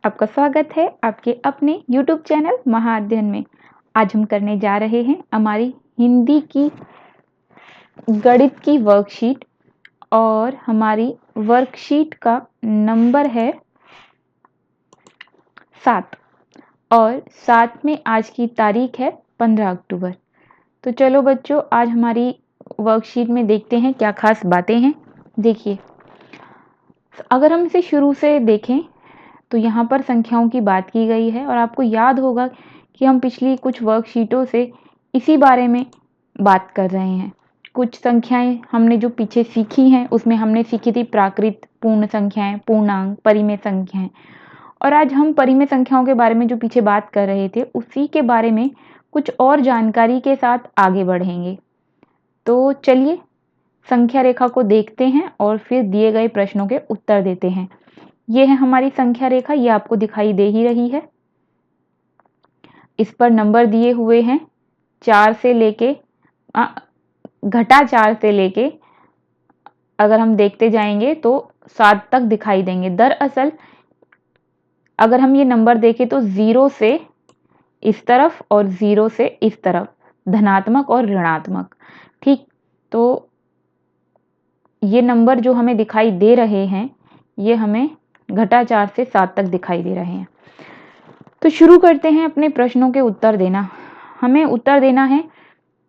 आपका स्वागत है आपके अपने YouTube चैनल महाअध्ययन में। आज हम करने जा रहे हैं हमारी हिंदी की गणित की वर्कशीट और हमारी वर्कशीट का नंबर है 7 और 7 में आज की तारीख है 15 अक्टूबर। तो चलो बच्चों, आज हमारी वर्कशीट में देखते हैं क्या खास बातें हैं। देखिए, अगर हम इसे शुरू से देखें तो यहाँ पर संख्याओं की बात की गई है और आपको याद होगा कि हम पिछली कुछ वर्कशीटों से इसी बारे में बात कर रहे हैं। कुछ संख्याएं हमने जो पीछे सीखी हैं उसमें हमने सीखी थी प्राकृत, पूर्ण संख्याएं, पूर्णांक, परिमेय संख्याएं, और आज हम परिमेय संख्याओं के बारे में जो पीछे बात कर रहे थे उसी के बारे में कुछ और जानकारी के साथ आगे बढ़ेंगे। तो चलिए संख्या रेखा को देखते हैं और फिर दिए गए प्रश्नों के उत्तर देते हैं। ये है हमारी संख्या रेखा, ये आपको दिखाई दे ही रही है। इस पर नंबर दिए हुए हैं 4 से लेके घटा 4 से लेके अगर हम देखते जाएंगे तो 7 तक दिखाई देंगे। दरअसल अगर हम ये नंबर देखें तो 0 से इस तरफ और 0 से इस तरफ, धनात्मक और ऋणात्मक। ठीक, तो ये नंबर जो हमें दिखाई दे रहे हैं ये हमें घटा 4 से 7 तक दिखाई दे रहे हैं। तो शुरू करते हैं अपने प्रश्नों के उत्तर देना। हमें उत्तर देना है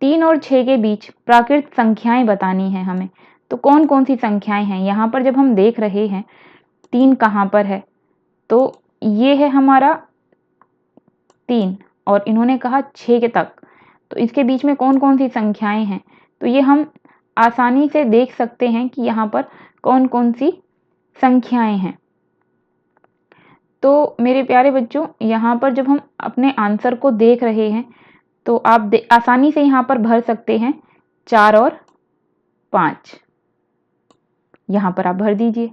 3 और 6 के बीच प्राकृत संख्याएं बतानी है हमें। तो कौन कौन सी संख्याएं हैं यहाँ पर जब हम देख रहे हैं 3 कहाँ पर है, तो ये है हमारा 3 और इन्होंने कहा 6 के तक, तो इसके बीच में कौन कौन सी संख्याएं हैं, तो ये हम आसानी से देख सकते हैं कि यहाँ पर कौन कौन सी संख्याएं हैं। तो मेरे प्यारे बच्चों, यहाँ पर जब हम अपने आंसर को देख रहे हैं तो आप आसानी से यहाँ पर भर सकते हैं 4 और 5, यहाँ पर आप भर दीजिए।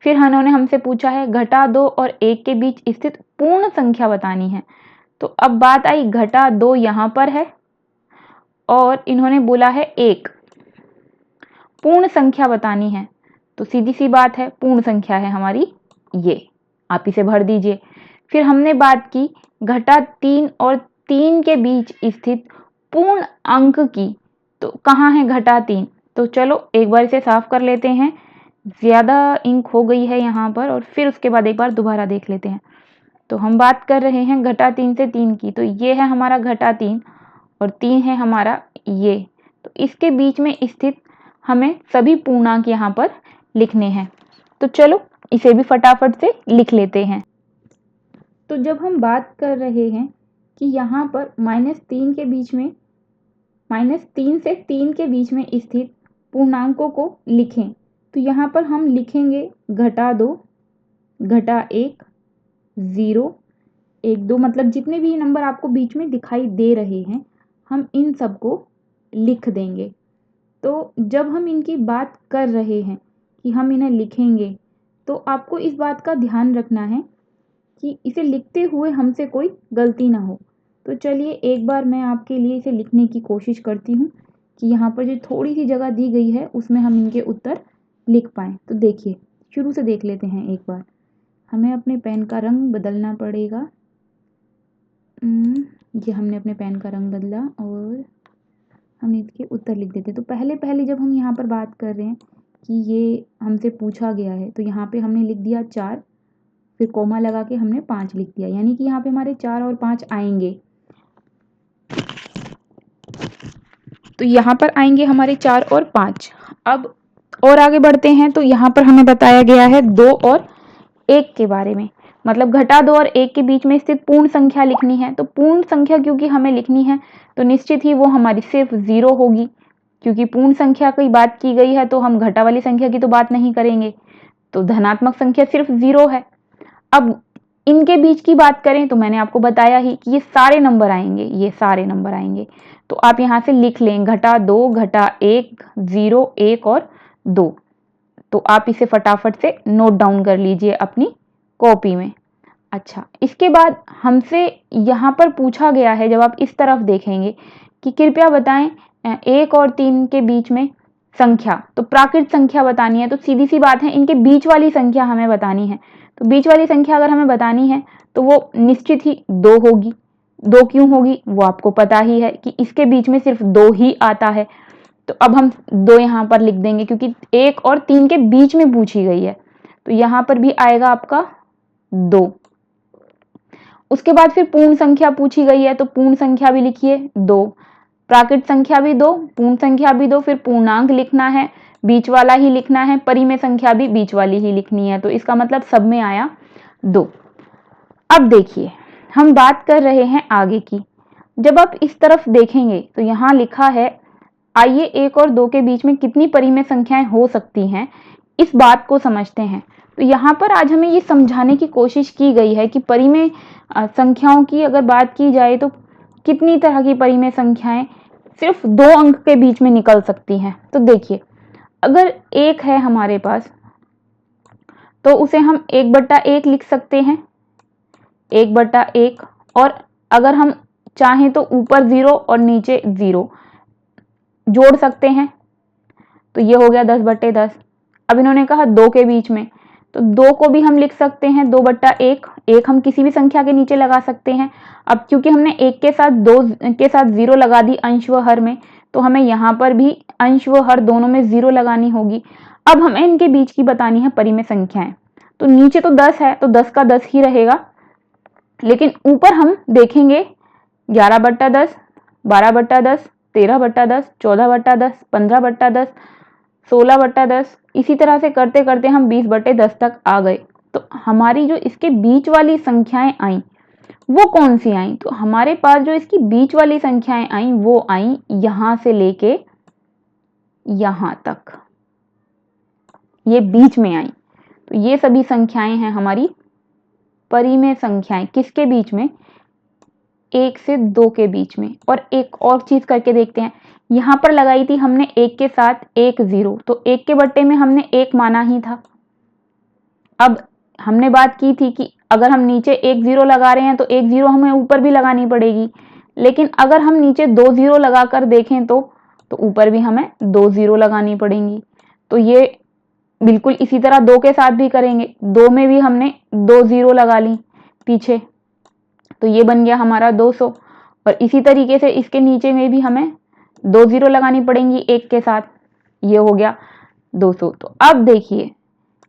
फिर उन्होंने हमसे पूछा है घटा 2 और 1 के बीच स्थित पूर्ण संख्या बतानी है। तो अब बात आई, घटा 2 यहाँ पर है और इन्होंने बोला है 1, पूर्ण संख्या बतानी है। तो सीधी सी बात है, पूर्ण संख्या है हमारी ये, आप इसे भर दीजिए। फिर हमने बात की घटा 3 और 3 के बीच स्थित पूर्ण अंक की, तो कहाँ है घटा 3, तो चलो एक बार इसे साफ कर लेते हैं, ज़्यादा इंक हो गई है यहाँ पर, और फिर उसके बाद एक बार दोबारा देख लेते हैं। तो हम बात कर रहे हैं घटा 3 से 3 की, तो ये है हमारा घटा 3 और 3 है हमारा ये, तो इसके बीच में स्थित हमें सभी पूर्णांक यहाँ पर लिखने हैं। तो चलो इसे भी फटाफट से लिख लेते हैं। तो जब हम बात कर रहे हैं कि यहाँ पर -3 के बीच में, -3 से 3 के बीच में स्थित पूर्णांकों को लिखें, तो यहाँ पर हम लिखेंगे घटा 2, घटा 1, 0, 1, 2, मतलब जितने भी नंबर आपको बीच में दिखाई दे रहे हैं हम इन सबको लिख देंगे। तो जब हम इनकी बात कर रहे हैं कि हम इन्हें लिखेंगे, तो आपको इस बात का ध्यान रखना है कि इसे लिखते हुए हमसे कोई गलती ना हो। तो चलिए एक बार मैं आपके लिए इसे लिखने की कोशिश करती हूँ कि यहाँ पर जो थोड़ी सी जगह दी गई है उसमें हम इनके उत्तर लिख पाएँ। तो देखिए, शुरू से देख लेते हैं एक बार। हमें अपने पेन का रंग बदलना पड़ेगा। ये हमने अपने पेन का रंग बदला और हम इसके उत्तर लिख देते हैं। तो पहले जब हम यहाँ पर बात कर रहे हैं कि ये हमसे पूछा गया है, तो यहाँ पे हमने लिख दिया 4, फिर कोमा लगा के हमने 5 लिख दिया, यानी कि यहाँ पे हमारे 4 और 5 आएंगे। तो यहाँ पर आएंगे हमारे 4 और 5। अब और आगे बढ़ते हैं, तो यहाँ पर हमें बताया गया है 2 और 1 के बारे में, मतलब घटा 2 और 1 के बीच में स्थित पूर्ण संख्या लिखनी है। तो पूर्ण संख्या क्योंकि हमें लिखनी है तो निश्चित ही वो हमारी सिर्फ 0 होगी, क्योंकि पूर्ण संख्या की बात की गई है तो हम घटा वाली संख्या की तो बात नहीं करेंगे। तो धनात्मक संख्या सिर्फ 0 है। अब इनके बीच की बात करें तो मैंने आपको बताया ही कि ये सारे नंबर आएंगे, ये सारे नंबर आएंगे। तो आप यहाँ से लिख लें घटा 2, घटा 1, 0, 1 और 2। तो आप इसे फटाफट से नोट डाउन कर लीजिए अपनी कॉपी में। अच्छा, इसके बाद हमसे यहाँ पर पूछा गया है, जब आप इस तरफ देखेंगे कि कृपया बताएं 1 और 3 के बीच में संख्या, तो प्राकृत संख्या बतानी है। तो सीधी सी बात है, इनके बीच वाली संख्या हमें बतानी है। तो बीच वाली संख्या अगर हमें बतानी है तो वो निश्चित ही 2 होगी। 2 क्यों होगी वो आपको पता ही है कि इसके बीच में सिर्फ 2 ही आता है। तो अब हम 2 यहाँ पर लिख देंगे क्योंकि 1 और 3 के बीच में पूछी गई है, तो यहाँ पर भी आएगा आपका 2। उसके बाद फिर पूर्ण संख्या पूछी गई है, तो पूर्ण संख्या भी लिखिए 2, प्राकृत संख्या भी 2, पूर्ण संख्या भी 2, फिर पूर्णांक लिखना है, बीच वाला ही लिखना है, परिमेय संख्या भी बीच वाली ही लिखनी है। तो इसका मतलब सब में आया 2। अब देखिए हम बात कर रहे हैं आगे की। जब आप इस तरफ देखेंगे तो यहाँ लिखा है आइए 1 और 2 के बीच में कितनी परिमेय संख्याएं हो सकती हैं, इस बात को समझते हैं। तो यहाँ पर आज हमें ये समझाने की कोशिश की गई है कि परिमेय संख्याओं की अगर बात की जाए तो कितनी तरह की परिमेय संख्याएं सिर्फ 2 अंक के बीच में निकल सकती हैं। तो देखिए अगर 1 है हमारे पास तो उसे हम 1/1 लिख सकते हैं, 1/1, और अगर हम चाहें तो ऊपर 0 और नीचे 0 जोड़ सकते हैं, तो ये हो गया 10/10। अब इन्होंने कहा 2 के बीच में, तो 2 को भी हम लिख सकते हैं 2/1, 1 हम किसी भी संख्या के नीचे लगा सकते हैं। अब क्योंकि हमने 1 के साथ 2 के साथ 0 लगा दी अंश व हर में, तो हमें यहाँ पर भी अंश व हर दोनों में 0 लगानी होगी। अब हमें इनके बीच की बतानी है परिमेय संख्याएं। तो नीचे तो 10 है तो 10 का 10 ही रहेगा, लेकिन ऊपर हम देखेंगे 11/10, 12/10, 13/10, 14/10, 15/10, 16/10, इसी तरह से करते करते हम 20/10 तक आ गए। तो हमारी जो इसके बीच वाली संख्याएं आई वो कौन सी आई? तो हमारे पास जो इसकी बीच वाली संख्याएं आई वो आई यहां से लेके यहां तक, ये बीच में आई। तो ये सभी संख्याएं हैं हमारी परिमेय संख्याएं। किसके बीच में? 1 से 2 के बीच में। और एक और चीज करके देखते हैं, यहां पर लगाई थी हमने 1 के साथ 1 0, तो 1 के बट्टे में हमने 1 माना ही था। अब हमने बात की थी कि अगर हम नीचे 1 0 लगा रहे हैं तो 1 0 हमें ऊपर भी लगानी पड़ेगी, लेकिन अगर हम नीचे 2 0 लगाकर देखें तो ऊपर भी हमें 2 0 लगानी पड़ेंगी। तो ये बिल्कुल इसी तरह 2 के साथ भी करेंगे, 2 में भी हमने 2 0 लगा ली पीछे, तो ये बन गया हमारा 200। और इसी तरीके से इसके नीचे में भी हमें 2 0 लगानी पड़ेंगी 1 के साथ, ये हो गया 200। तो अब देखिए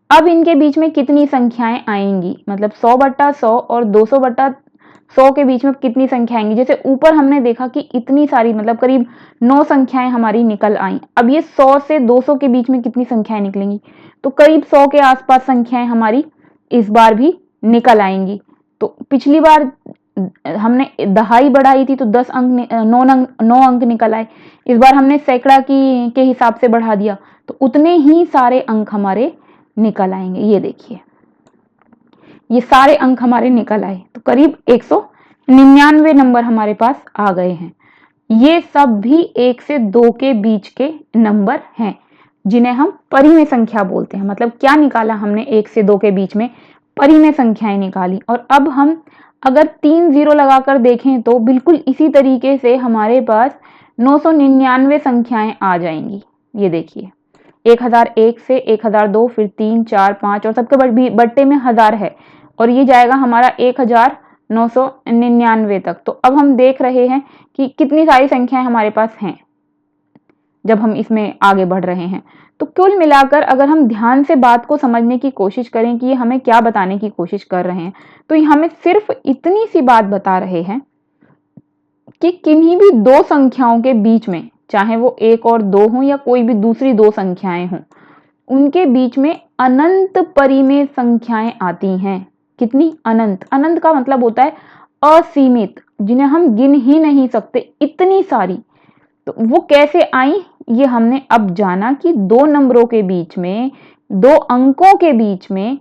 अब इनके बीच में कितनी संख्याएं आएंगी, मतलब 100/100 और 200/100 के बीच में कितनी संख्या आएंगी। जैसे ऊपर हमने देखा कि इतनी सारी मतलब करीब 9 संख्याएं हमारी निकल आई। अब ये 100 से 200 के बीच में कितनी संख्याएं निकलेंगी, तो करीब 100 के आसपास संख्याएं हमारी इस बार भी निकल आएंगी। तो पिछली बार हमने दहाई बढ़ाई थी तो 9 अंक निकल आए। इस बार हमने सैकड़ा की के हिसाब से बढ़ा दिया तो उतने ही सारे अंक हमारे निकल आएंगे। ये देखिए ये सारे अंक हमारे निकल आए, तो करीब 199 नंबर हमारे पास आ गए हैं। ये सब भी 1 से 2 के बीच के नंबर हैं जिन्हें हम परिमेय संख्या बोलते हैं। मतलब क्या निकाला हमने, 1 से 2 के बीच में परिमेय संख्याएं निकाली। और अब हम अगर 3 0 लगाकर देखें तो बिल्कुल इसी तरीके से हमारे पास 999 संख्याएं आ जाएंगी। ये देखिए 1001 से 1002, फिर 3 4 5 और सबके बट्टे में 1000 है, और ये जाएगा हमारा 1999 तक। तो अब हम देख रहे हैं कि कितनी सारी संख्याएं हमारे पास हैं जब हम इसमें आगे बढ़ रहे हैं। तो कुल मिलाकर अगर हम ध्यान से बात को समझने की कोशिश करें कि ये हमें क्या बताने की कोशिश कर रहे हैं, तो ये हमें सिर्फ इतनी सी बात बता रहे हैं कि किन्हीं भी 2 संख्याओं के बीच में, चाहे वो 1 और 2 हो या कोई भी दूसरी 2 संख्याएं हों, उनके बीच में अनंत परिमेय संख्याएं आती हैं। कितनी? अनंत। अनंत का मतलब होता है असीमित, जिन्हें हम गिन ही नहीं सकते, इतनी सारी। तो वो कैसे आई ये हमने अब जाना कि 2 नंबरों के बीच में, 2 अंकों के बीच में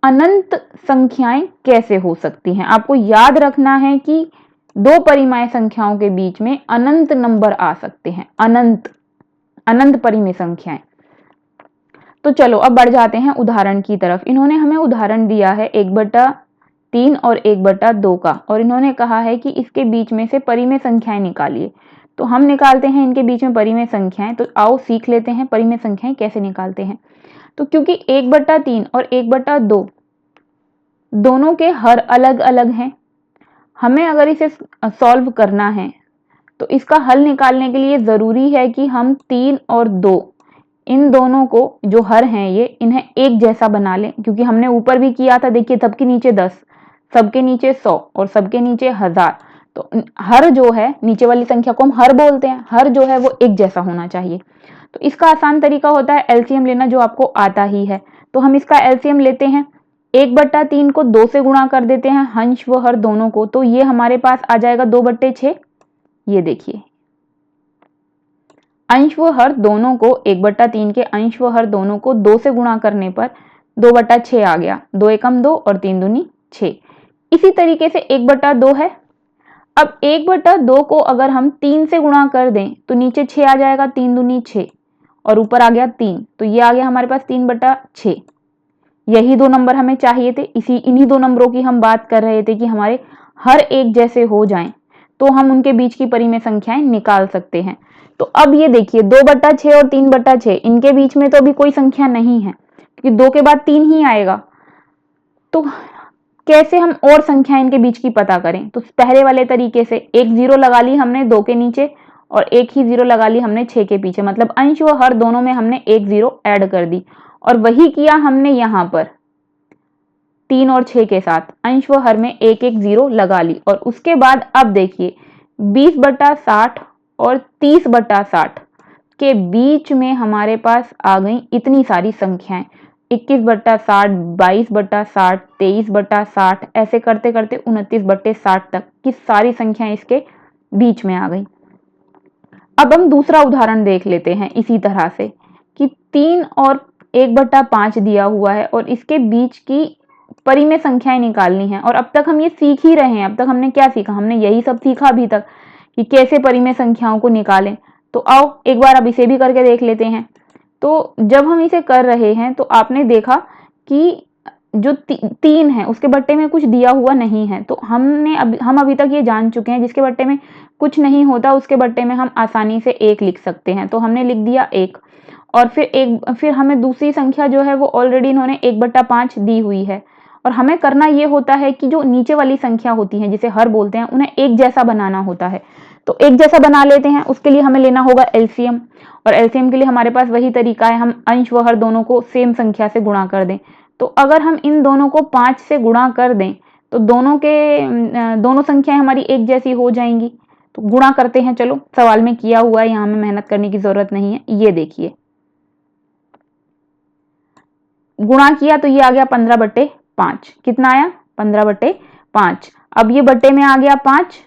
अनंत संख्याएं कैसे हो सकती हैं। आपको याद रखना है कि 2 परिमेय संख्याओं के बीच में अनंत नंबर आ सकते हैं, अनंत अनंत परिमेय संख्याएं। तो चलो अब बढ़ जाते हैं उदाहरण की तरफ। इन्होंने हमें उदाहरण दिया है 1/3 और 1/2 का, और इन्होंने कहा है कि इसके बीच में से परिमेय संख्याएं निकालिए। तो हम निकालते हैं इनके बीच में परिमेय संख्याएं। तो आओ सीख लेते हैं परिमेय संख्याएं कैसे निकालते हैं। तो क्योंकि 1/3 और 1/2 दोनों के हर अलग अलग हैं। हमें अगर इसे सॉल्व करना है तो इसका हल निकालने के लिए ज़रूरी है कि हम 3 और 2 इन दोनों को जो हर हैं ये इन्हें एक जैसा बना लें, क्योंकि हमने ऊपर भी किया था। देखिए सबके नीचे 10, सबके नीचे 100 और सबके नीचे 1000। तो हर जो है, नीचे वाली संख्या को हम हर बोलते हैं, हर जो है वो एक जैसा होना चाहिए। तो इसका आसान तरीका होता है एलसीएम लेना, जो आपको आता ही है। तो हम इसका एलसीएम लेते हैं, 1/3 को 2 से गुणा कर देते हैं, अंश व हर दोनों को। तो ये हमारे पास आ जाएगा 2/6। ये देखिए अंश व हर दोनों को 1/3 के अंश व हर दोनों को 2 से गुणा करने पर 2/6 आ गया। 2 एकम 2 और 3 दूनी 6। इसी तरीके से 1/2 है। अब 1/2 को अगर हम 3 से गुणा कर दें तो नीचे 6 आ जाएगा, 3 दूनी 6 और ऊपर आ गया 3। तो ये आ गया हमारे पास 3/6। यही दो नंबर हमें चाहिए थे। इन्हीं दो नंबरों की हम बात कर रहे थे कि हमारे हर एक जैसे हो जाएं तो हम उनके बीच की परिमेय संख्याएं निकाल सकते हैं। तो अब ये देखिए 2/6 और 3/6, इनके बीच में तो अभी कोई संख्या नहीं है, क्योंकि 2 के बाद 3 ही आएगा। तो कैसे हम और संख्या इनके बीच की पता करें? तो पहले वाले तरीके से एक 0 लगा ली हमने 2 के नीचे और एक ही 0 लगा ली हमने 6 के पीछे, मतलब अंश व हर दोनों में हमने एक 0 ऐड कर दी। और वही किया हमने यहां पर 3 और 6 के साथ, अंश व हर में एक एक 0 लगा ली। और उसके बाद अब देखिए 20/60 और 30/60 के बीच में हमारे पास आ गई इतनी सारी संख्याएं, 21/60, 22/60, 23/60, ऐसे करते करते 29/60 तक की सारी संख्याएं इसके बीच में आ गई। अब हम दूसरा उदाहरण देख लेते हैं इसी तरह से कि 3 और 1/5 दिया हुआ है और इसके बीच की परिमेय संख्याएं निकालनी है। और अब तक हम ये सीख ही रहे हैं। अब तक हमने क्या सीखा? हमने यही सब सीखा अभी तक कि कैसे परिमेय संख्याओं को निकालें। तो आओ एक बार अब इसे भी करके देख लेते हैं। तो जब हम इसे कर रहे हैं तो आपने देखा कि जो 3 है उसके बट्टे में कुछ दिया हुआ नहीं है। तो हम अभी तक ये जान चुके हैं जिसके बट्टे में कुछ नहीं होता उसके बट्टे में हम आसानी से 1 लिख सकते हैं। तो हमने लिख दिया 1। और फिर हमें दूसरी संख्या जो है वो ऑलरेडी इन्होंने 1/5 दी हुई है। और हमें करना ये होता है कि जो नीचे वाली संख्या होती है जिसे हर बोलते हैं, उन्हें एक जैसा बनाना होता है। तो एक जैसा बना लेते हैं। उसके लिए हमें लेना होगा एलसीएम। और एलसीएम के लिए हमारे पास वही तरीका है, हम अंश व हर दोनों को सेम संख्या से गुणा कर दें। तो अगर हम इन दोनों को 5 से गुणा कर दें तो दोनों संख्याएं हमारी एक जैसी हो जाएंगी। तो गुणा करते हैं। चलो, सवाल में किया हुआ है, यहां हमें मेहनत करने की जरूरत नहीं है। ये देखिए गुणा किया तो ये आ गया 15/5। कितना आया? 15/5। अब ये बट्टे में आ गया 5।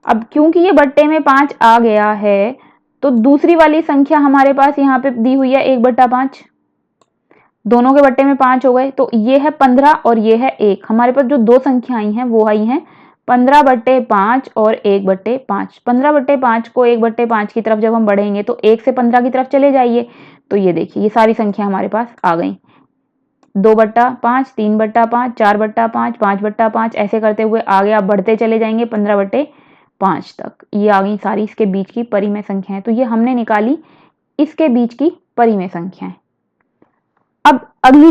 अब क्योंकि ये बट्टे में 5 आ गया है तो दूसरी वाली संख्या हमारे पास यहाँ पे दी हुई है 1/5। दोनों के बट्टे में 5 हो गए। तो ये है 15 और ये है 1। हमारे पास जो दो संख्या आई हैं वो आई हैं 15/5 और 1/5। 15/5 को 1/5 की तरफ जब हम बढ़ेंगे तो 1 से 15 की तरफ चले जाइए। तो ये देखिए ये सारी संख्या हमारे पास आ गई। 2/5, 3/5, 4/5, 5/5, ऐसे करते हुए आगे आप बढ़ते चले जाएंगे 15/5 तक। ये आ गई सारी इसके बीच की परिमेय संख्याएं। तो ये हमने निकाली इसके बीच की परिमेय संख्याएं। अब अगली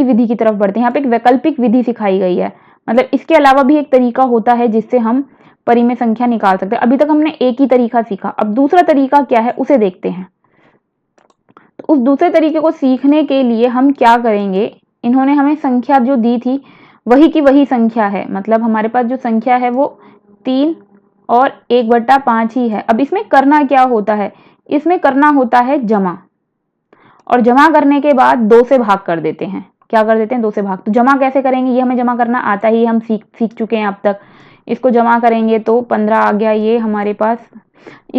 विधि की तरफ बढ़ते हैं। यहाँ पे एक वैकल्पिक विधि सिखाई गई है, मतलब इसके अलावा भी एक तरीका होता है जिससे हम परिमेय संख्या निकाल सकते हैं। अभी तक हमने एक ही तरीका सीखा, अब दूसरा तरीका क्या है उसे देखते हैं। तो उस दूसरे तरीके को सीखने के लिए हम क्या करेंगे, इन्होंने हमें संख्या जो दी थी वही की वही संख्या है, मतलब हमारे पास जो संख्या है वो 3 और 1/5 ही है। अब इसमें करना क्या होता है? इसमें करना होता है जमा, और जमा करने के बाद 2 से भाग कर देते हैं। क्या कर देते हैं? 2 से भाग। तो जमा कैसे करेंगे? ये हमें जमा करना आता ही, हम सीख चुके हैं अब तक। इसको जमा करेंगे तो 15 आ गया ये हमारे पास।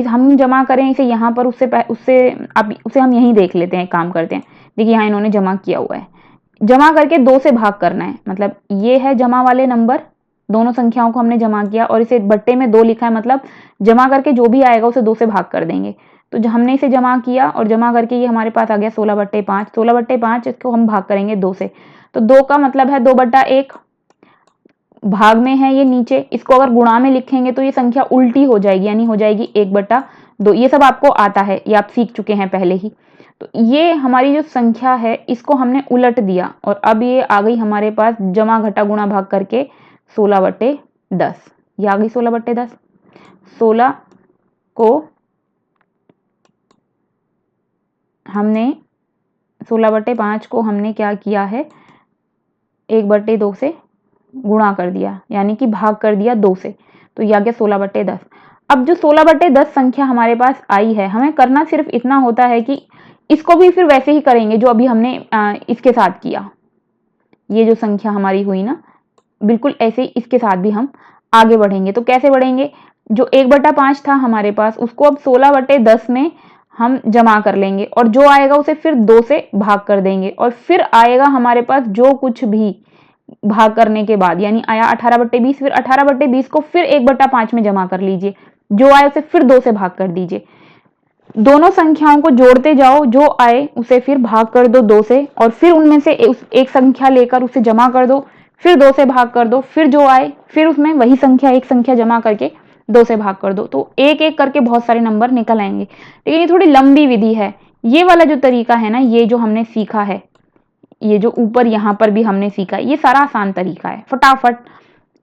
हम जमा करें इसे यहाँ पर, उसे हम यहीं देख लेते हैं, काम करते हैं। देखिए यहाँ इन्होंने जमा किया हुआ है। जमा करके 2 से भाग करना है, मतलब ये है जमा वाले नंबर, दोनों संख्याओं को हमने जमा किया और इसे बट्टे में 2 लिखा है, मतलब जमा करके जो भी आएगा उसे 2 से भाग कर देंगे। तो हमने इसे जमा किया और जमा करके ये हमारे पास आ गया 16/5। 16/5 इसको हम भाग करेंगे 2 से, तो 2 का मतलब है 2/1। भाग में है ये नीचे, इसको अगर गुणा में लिखेंगे तो ये संख्या उल्टी हो जाएगी, यानी हो जाएगी 1/2। ये सब आपको आता है, ये आप सीख चुके हैं पहले ही। तो ये हमारी जो संख्या है इसको हमने उलट दिया और अब ये आ गई हमारे पास जमा घटा गुणा भाग करके 16/10। ये आ गई 16/10। 16 को हमने 16/5 को हमने क्या किया है, 1/2 से गुणा कर दिया, यानी कि भाग कर दिया 2 से, तो यह आ गया 16/10। अब जो 16/10 संख्या हमारे पास आई है, हमें करना सिर्फ इतना होता है कि इसको भी फिर वैसे ही करेंगे जो अभी हमने इसके साथ किया। ये जो संख्या हमारी हुई ना, बिल्कुल ऐसे ही इसके साथ भी हम आगे बढ़ेंगे। तो कैसे बढ़ेंगे, जो 1/5 था हमारे पास उसको अब 16/10 में हम जमा कर लेंगे और जो आएगा उसे फिर 2 से भाग कर देंगे और फिर आएगा हमारे पास जो कुछ भी भाग करने के बाद, यानी आया 18/20, फिर 18/20 को फिर 1/5 में जमा कर लीजिए, जो आए उसे फिर 2 से भाग कर दीजिए। दोनों संख्याओं को जोड़ते जाओ, जो आए उसे फिर भाग कर दो 2 से और फिर उनमें से एक संख्या लेकर उसे जमा कर दो, फिर 2 से भाग कर दो, फिर जो आए फिर उसमें वही संख्या एक संख्या जमा करके 2 से भाग कर दो। तो एक एक करके बहुत सारे नंबर निकल आएंगे, लेकिन ये थोड़ी लंबी विधि है। ये वाला जो तरीका है ना, ये जो हमने सीखा है, ये जो ऊपर यहाँ पर भी हमने सीखा, ये सारा आसान तरीका है, फटाफट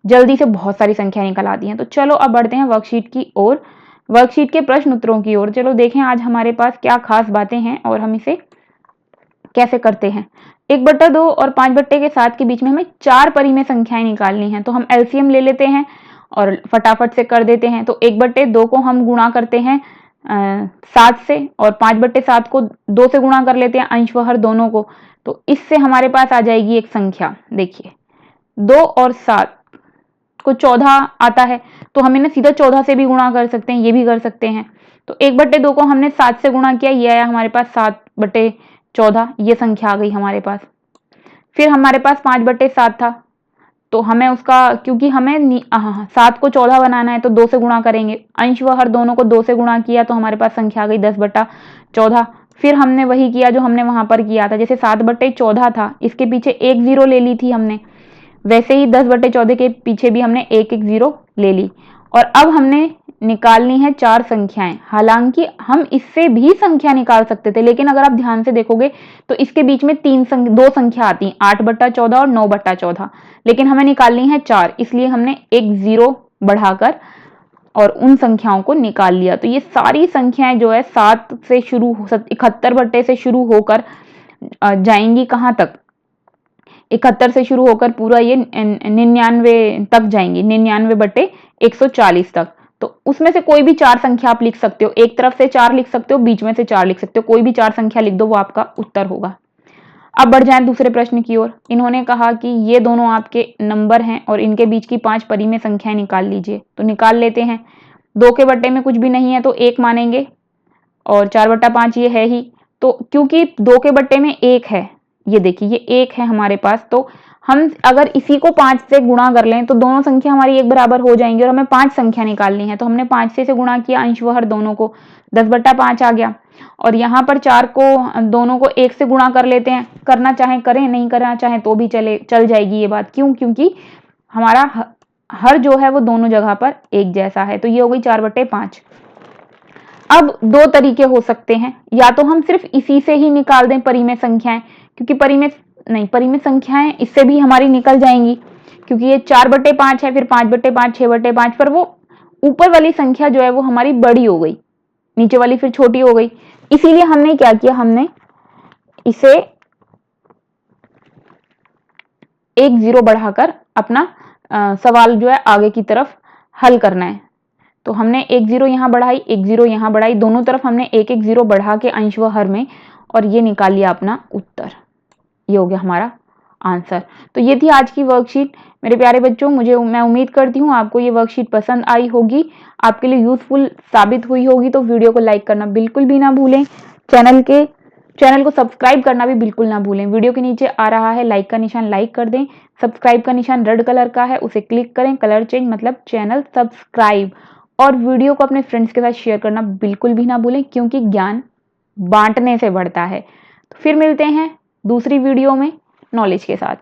जल्दी से बहुत सारी संख्या निकल आती हैं। तो चलो अब बढ़ते हैं वर्कशीट की ओर, वर्कशीट के प्रश्न उत्तरों की ओर। चलो देखें आज हमारे पास क्या खास बातें हैं और हम इसे कैसे करते हैं। 1/2 और 5/7 के बीच में हमें 4 परिमेय संख्याएं निकालनी है, तो हम एलसीएम ले लेते हैं और फटाफट से कर देते हैं। तो 1/2 को हम गुणा करते हैं 7 से और 5/7 को 2 से गुणा कर लेते हैं, अंश व हर दोनों को। तो इससे हमारे पास आ जाएगी एक संख्या, देखिए 2 और 7 को 14 आता है, तो हम इन्हें सीधा 14 से भी गुणा कर सकते हैं, ये भी कर सकते हैं। तो 1/2 को हमने 7 से गुणा किया, ये आया हमारे पास 7/14, ये संख्या आ गई हमारे पास। फिर हमारे पास 5/7 था, तो हमें उसका, क्योंकि हमें 7 को 14 बनाना है तो 2 से गुणा करेंगे, अंश व हर दोनों को 2 से गुणा किया तो हमारे पास संख्या आ गई 10/14। फिर हमने वही किया जो हमने वहां पर किया था, जैसे 7/14 था, इसके पीछे एक जीरो ले ली थी हमने, वैसे ही 10/14 के पीछे भी हमने एक एक जीरो ले ली। और अब हमने निकालनी है 4 संख्याएं। हालांकि हम इससे भी संख्या निकाल सकते थे, लेकिन अगर आप ध्यान से देखोगे तो इसके बीच में 2 संख्या आती हैं, 8/14 और 9/14, लेकिन हमें निकालनी है 4, इसलिए हमने एक जीरो बढ़ाकर और उन संख्याओं को निकाल लिया। तो ये सारी संख्याएं जो है 7 से शुरू 71 से शुरू होकर जाएंगी कहाँ तक, 71 से शुरू होकर पूरा ये 99 तक जाएंगी, 99/140 तक। तो उसमें से कोई भी 4 संख्या आप लिख सकते हो, एक तरफ से 4 लिख सकते हो, बीच में से 4 लिख सकते हो, कोई भी 4 संख्या लिख दो, वो आपका उत्तर होगा। अब बढ़ जाएं दूसरे प्रश्न की ओर। इन्होंने कहा कि ये दोनों आपके नंबर हैं और इनके बीच की 5 परिमेय संख्याएं निकाल लीजिए। तो निकाल लेते हैं। 2 के बट्टे में कुछ भी नहीं है तो 1 मानेंगे और 4/5 ये है ही, तो क्योंकि 2 के बट्टे में 1 है, ये देखिए ये 1 है हमारे पास, तो हम अगर इसी को 5 से गुणा कर लें तो दोनों संख्या हमारी एक बराबर हो जाएंगी और हमें 5 संख्या निकालनी है। तो हमने 5 से इसे गुणा किया, अंश व हर दोनों को, 10/5 आ गया। और यहाँ पर 4 को दोनों को 1 से गुणा कर लेते हैं, करना चाहें करें, नहीं करना चाहें तो भी चल जाएगी ये बात। क्यों? क्योंकि हमारा हर जो है वो दोनों जगह पर एक जैसा है। तो ये हो गई 4/5। अब 2 तरीके हो सकते हैं, या तो हम सिर्फ इसी से ही निकाल दें परिमेय संख्याएं, क्योंकि परिमेय संख्याएं इससे भी हमारी निकल जाएंगी, क्योंकि ये 4/5 है, फिर 5/5, 6/5, पर वो ऊपर वाली संख्या जो है वो हमारी बड़ी हो गई, नीचे वाली फिर छोटी हो गई। इसीलिए हमने क्या किया, हमने इसे एक जीरो बढ़ाकर अपना सवाल जो है आगे की तरफ हल करना है। तो हमने एक जीरो यहां बढ़ाई, एक जीरो यहां बढ़ाई, दोनों तरफ हमने एक एक जीरो बढ़ा के अंश व हर में, और ये निकाल लिया अपना उत्तर। ये हो गया हमारा आंसर। तो ये थी आज की वर्कशीट। मेरे प्यारे बच्चों, मैं उम्मीद करती हूँ आपको ये वर्कशीट पसंद आई होगी, आपके लिए यूजफुल साबित हुई होगी। तो वीडियो को लाइक करना बिल्कुल भी ना भूलें, चैनल को सब्सक्राइब करना भी बिल्कुल ना भूलें। वीडियो के नीचे आ रहा है लाइक का निशान, लाइक कर दें। सब्सक्राइब का निशान रेड कलर का है, उसे क्लिक करें, कलर चेंज मतलब चैनल सब्सक्राइब। और वीडियो को अपने फ्रेंड्स के साथ शेयर करना बिल्कुल भी ना भूलें, क्योंकि ज्ञान बांटने से बढ़ता है। तो फिर मिलते हैं दूसरी वीडियो में नॉलेज के साथ।